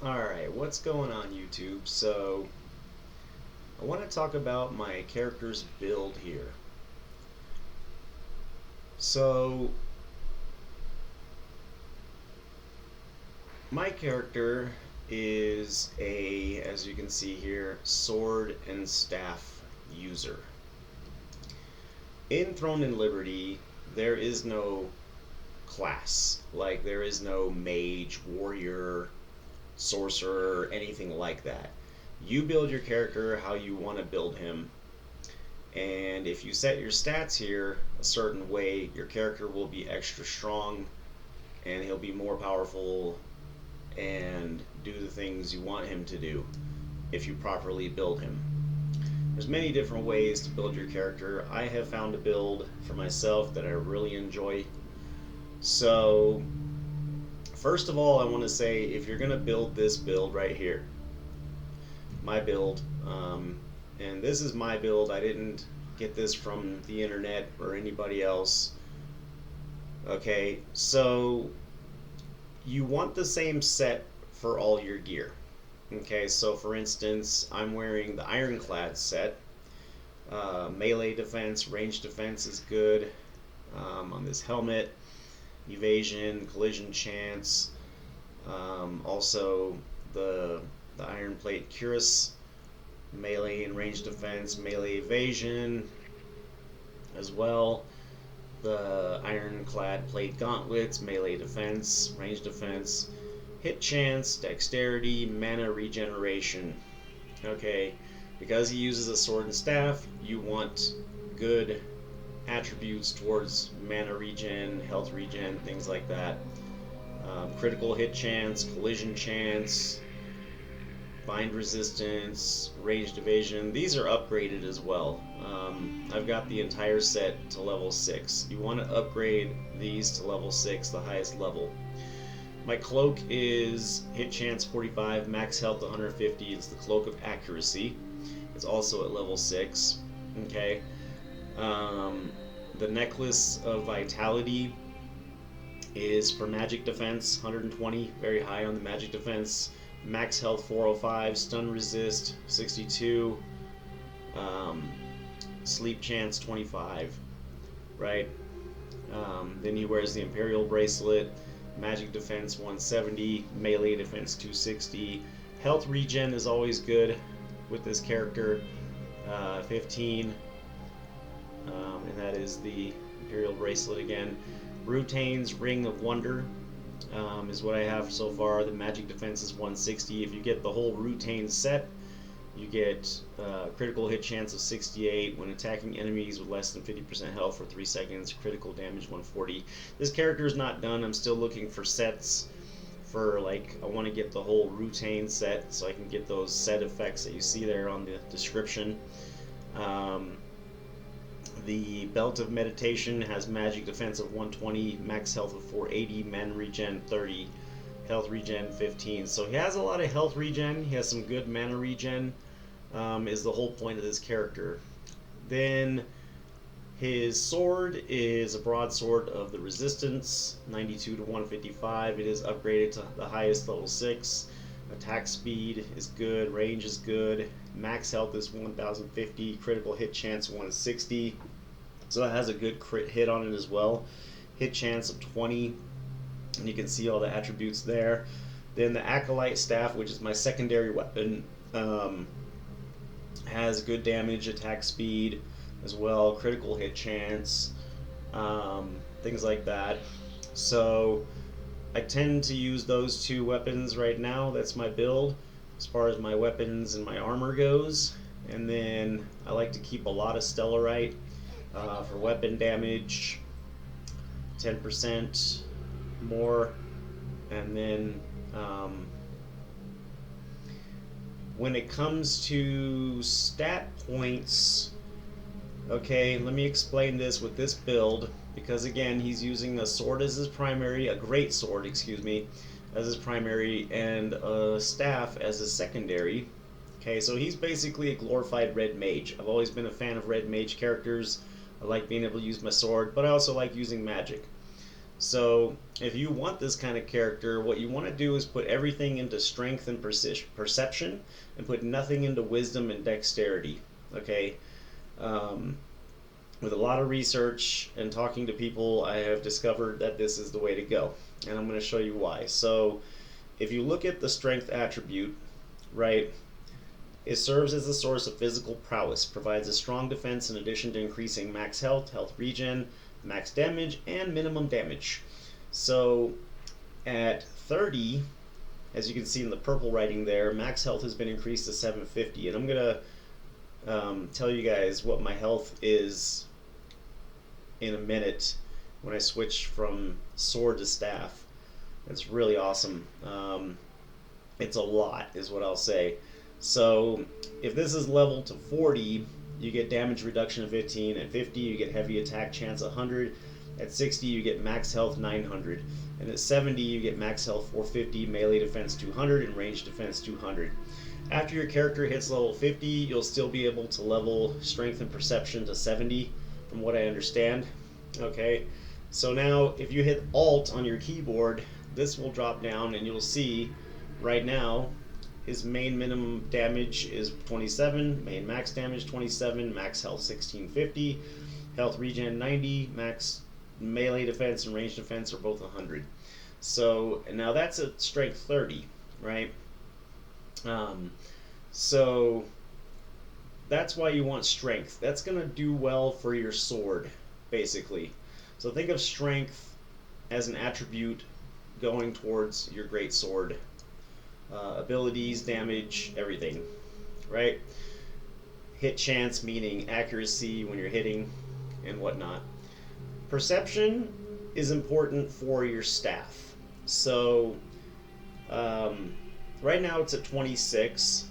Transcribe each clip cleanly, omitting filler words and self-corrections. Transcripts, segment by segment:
Alright, what's going on YouTube? So, I want to talk about my character's build here. So, my character is as you can see here, sword and staff user. In Throne and Liberty, there is no class. Like, there is no mage, warrior, sorcerer, anything like that. You build your character how you want to build him, and if you set your stats here a certain way, your character will be extra strong and he'll be more powerful and do the things you want him to do if you properly build him. There's many different ways to build your character. I have found a build for myself that I really enjoy. So first of all, I want to say, if you're going to build this build right here, my build, and this is my build, I didn't get this from the internet or anybody else. Okay, so you want the same set for all your gear. Okay, so for instance, I'm wearing the Ironclad set. Melee defense, range defense is good on this helmet. Evasion, collision chance, also the iron plate cuirass, melee and range defense, melee evasion as well. The ironclad plate gauntlets, melee defense, range defense, hit chance, dexterity, mana regeneration. Okay, because he uses a sword and staff, you want good attributes towards mana regen, health regen, things like that. Critical hit chance, collision chance, bind resistance, ranged evasion. These are upgraded as well. I've got the entire set to level 6. You want to upgrade these to level 6, the highest level. My cloak is hit chance 45, max health 150. It's the Cloak of Accuracy. It's also at level 6. Okay. The Necklace of Vitality is for magic defense, 120, very high on the magic defense. Max health 405, stun resist 62, sleep chance 25, right? Then he wears the Imperial Bracelet, magic defense 170, melee defense 260. Health regen is always good with this character, 15. And that is the Imperial Bracelet again. Rutane's Ring of Wonder is what I have so far. The magic defense is 160. If you get the whole Rutane set, you get critical hit chance of 68 when attacking enemies with less than 50% health for 3 seconds, critical damage 140. This character is not done. I'm still looking for sets for, like, I want to get the whole Rutane set so I can get those set effects that you see there on the description. The Belt of Meditation has magic defense of 120, max health of 480, mana regen 30, health regen 15. So he has a lot of health regen. He has some good mana regen, is the whole point of this character. Then his sword is a broadsword of the Resistance, 92 to 155. It is upgraded to the highest level 6. Attack speed is good, range is good, max health is 1050, critical hit chance 160. So it has a good crit hit on it as well. Hit chance of 20, and you can see all the attributes there. Then the Acolyte Staff, which is my secondary weapon, has good damage, attack speed as well, critical hit chance, things like that. So I tend to use those two weapons right now. That's my build as far as my weapons and my armor goes. And then I like to keep a lot of Stellarite for weapon damage, 10% more. And then when it comes to stat points, okay, let me explain this with this build, because again, he's using a sword as his primary, a great sword, excuse me, as his primary, and a staff as his secondary. Okay, so he's basically a glorified red mage. I've always been a fan of red mage characters. I like being able to use my sword, but I also like using magic. So if you want this kind of character, what you want to do is put everything into strength and perception, and put nothing into wisdom and dexterity. Okay. Um, with a lot of research and talking to people, I have discovered that this is the way to go, and I'm going to show you why. So, if you look at the strength attribute, right, it serves as a source of physical prowess, provides a strong defense in addition to increasing max health, health regen, max damage, and minimum damage. So at 30, as you can see in the purple writing there, max health has been increased to 750, and I'm going to tell you guys what my health is in a minute when I switch from sword to staff. It's really awesome. It's a lot, is what I'll say. So if this is level to 40, you get damage reduction of 15. At 50, you get heavy attack chance 100. At 60, you get max health 900. And at 70, you get max health 450, melee defense 200, and range defense 200. After your character hits level 50, you'll still be able to level strength and perception to 70, from what I understand. Okay, so now if you hit Alt on your keyboard, this will drop down, and you'll see right now his main minimum damage is 27, main max damage 27, max health 1650, health regen 90, max melee defense and range defense are both 100. So now that's at strength 30, right? So that's why you want strength. That's going to do well for your sword, basically. So think of strength as an attribute going towards your great sword. Abilities, damage, everything, right? Hit chance, meaning accuracy when you're hitting and whatnot. Perception is important for your staff. So right now it's at 26.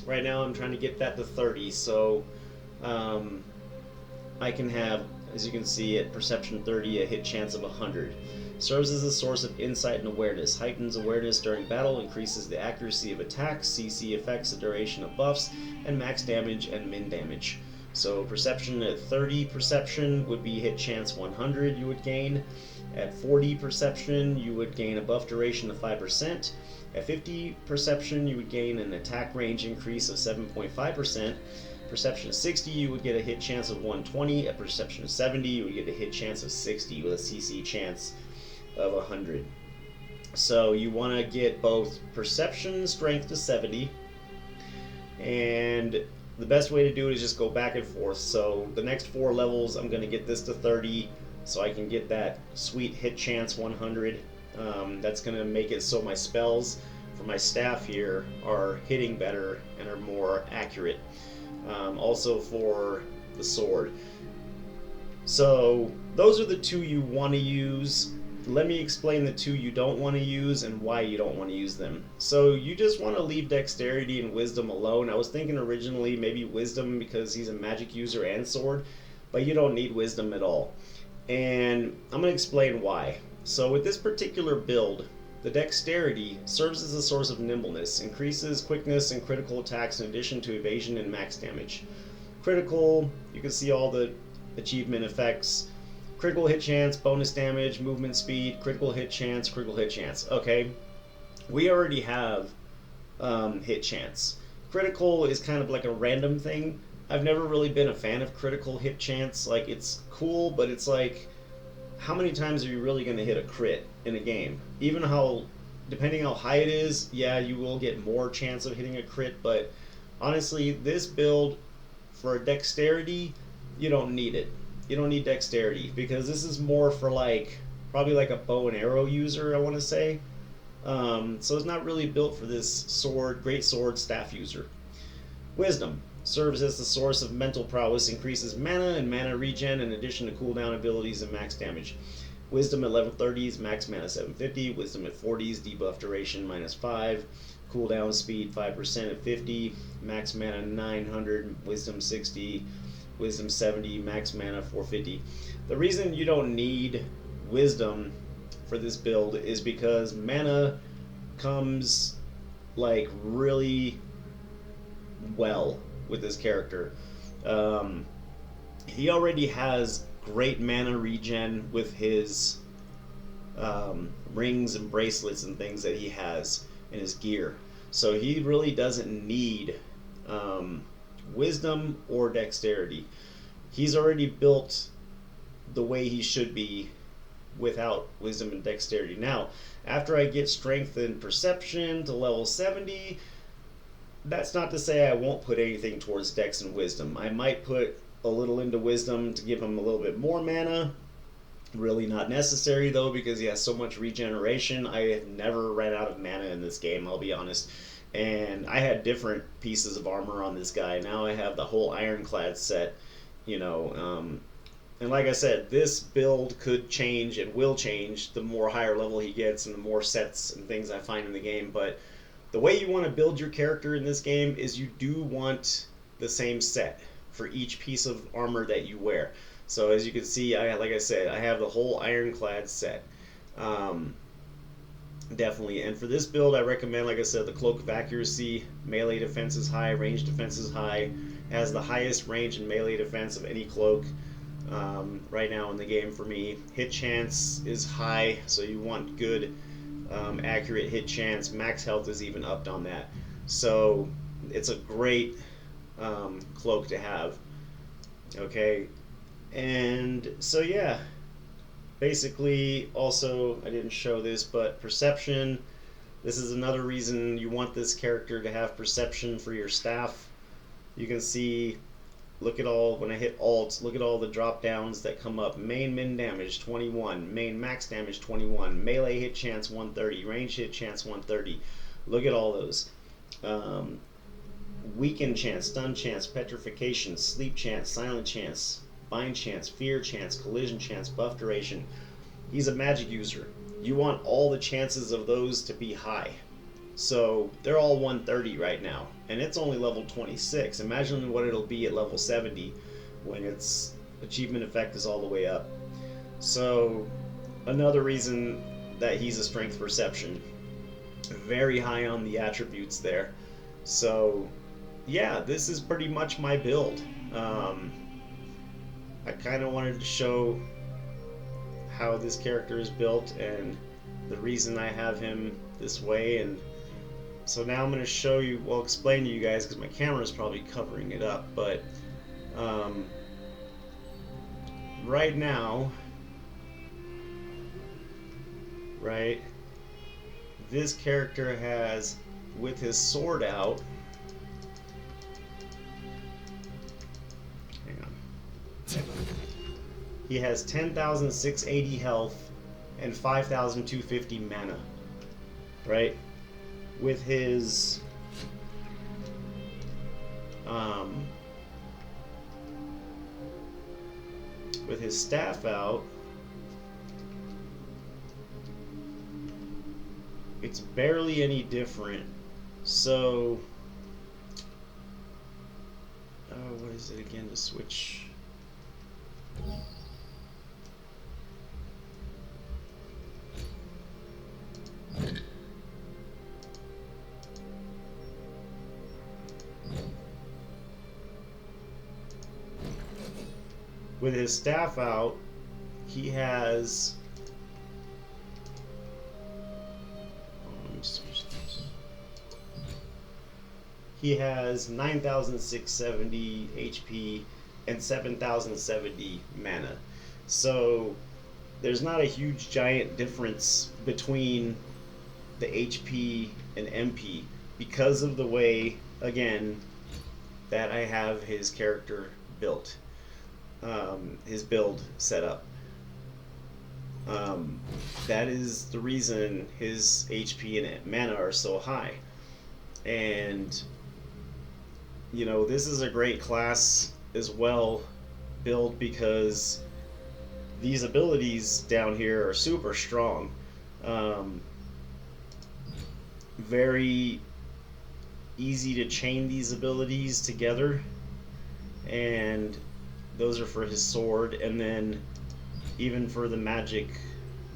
Right now I'm trying to get that to 30, so I can have, as you can see, at perception 30, a hit chance of 100. Serves as a source of insight and awareness. Heightens awareness during battle, increases the accuracy of attacks, CC effects, the duration of buffs, and max damage and min damage. So perception at 30 perception would be hit chance 100 you would gain. At 40 perception you would gain a buff duration of 5%. At 50 perception you would gain an attack range increase of 7.5%. Perception 60 you would get a hit chance of 120. At perception 70 you would get a hit chance of 60 with a CC chance of 100. So you want to get both perception strength to 70, and the best way to do it is just go back and forth. So the next 4 levels I'm going to get this to 30 so I can get that sweet hit chance 100. That's going to make it so my spells for my staff here are hitting better and are more accurate. Also for the sword. So those are the 2 you want to use. Let me explain the 2 you don't want to use and why you don't want to use them. So you just want to leave dexterity and wisdom alone. I was thinking originally maybe wisdom because he's a magic user and sword, but you don't need wisdom at all. And I'm going to explain why. So with this particular build, the dexterity serves as a source of nimbleness, increases quickness and critical attacks in addition to evasion and max damage. Critical, you can see all the achievement effects. Critical hit chance, bonus damage, movement speed, critical hit chance, critical hit chance. Okay, we already have hit chance. Critical is kind of like a random thing. I've never really been a fan of critical hit chance. Like, it's cool, but it's like, how many times are you really going to hit a crit in a game? Even how, depending how high it is, yeah, you will get more chance of hitting a crit, but honestly, this build, for dexterity, you don't need it. You don't need dexterity because this is more for like probably like a bow and arrow user, I want to say. So it's not really built for this sword, great sword staff user. Wisdom serves as the source of mental prowess, increases mana and mana regen in addition to cooldown abilities and max damage. Wisdom at level 30s, max mana 750. Wisdom at 40s, debuff duration -5. Cooldown speed 5% at 50. Max mana 900. Wisdom 60. Wisdom 70, max mana 450. The reason you don't need wisdom for this build is because mana comes like really well with this character. He already has great mana regen with his rings and bracelets and things that he has in his gear. So he really doesn't need wisdom or dexterity. He's already built the way he should be without wisdom and dexterity. Now, after I get strength and perception to level 70, that's not to say I won't put anything towards dex and wisdom. I might put a little into wisdom to give him a little bit more mana. Really not necessary though, because he has so much regeneration. I have never ran out of mana in this game, I'll be honest. And I had different pieces of armor on this guy. Now I have the whole ironclad set, you know. And like I said, this build could change and will change the more higher level he gets and the more sets and things I find in the game. But the way you want to build your character in this game is you do want the same set for each piece of armor that you wear. So as you can see, like I said, I have the whole ironclad set. Definitely. And for this build, I recommend, like I said, the Cloak of Accuracy. Melee defense is high, range defense is high. It has the highest range and melee defense of any cloak right now in the game for me. Hit chance is high, so you want good, accurate hit chance. Max health is even upped on that. So it's a great cloak to have. Okay. And so yeah, basically, also, I didn't show this, but perception. This is another reason you want this character to have perception for your staff. You can see, look at all, when I hit alt, look at all the drop downs that come up. Main min damage 21, main max damage 21, melee hit chance 130, range hit chance 130. Look at all those. Weaken chance, stun chance, petrification, sleep chance, silent chance, bind chance, fear chance, collision chance, buff duration. He's a magic user. You want all the chances of those to be high. So they're all 130 right now, and it's only level 26. Imagine what it'll be at level 70 when its achievement effect is all the way up. So another reason that he's a strength perception. Very high on the attributes there. So yeah, this is pretty much my build. I kind of wanted to show how this character is built and the reason I have him this way. And so now I'm going to show you, well, explain to you guys, because my camera is probably covering it up, but right now, right, this character has, with his sword out, he has 10,680 health and 5,250 mana, right? With his staff out, it's barely any different. So, what is it again to switch? With his staff out, he has, he has 9,670 HP and 7,070 mana. So there's not a huge giant difference between the HP and MP because of the way, again, that I have his character built. His build set up. That is the reason his HP and mana are so high. And you know, this is a great class as well build because these abilities down here are super strong. Very easy to chain these abilities together, and those are for his sword, and then even for the magic,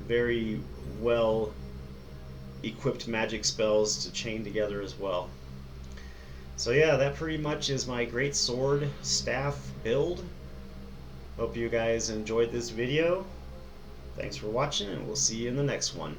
very well equipped magic spells to chain together as well. So yeah, that pretty much is my great sword staff build. Hope you guys enjoyed this video. Thanks for watching, and we'll see you in the next one.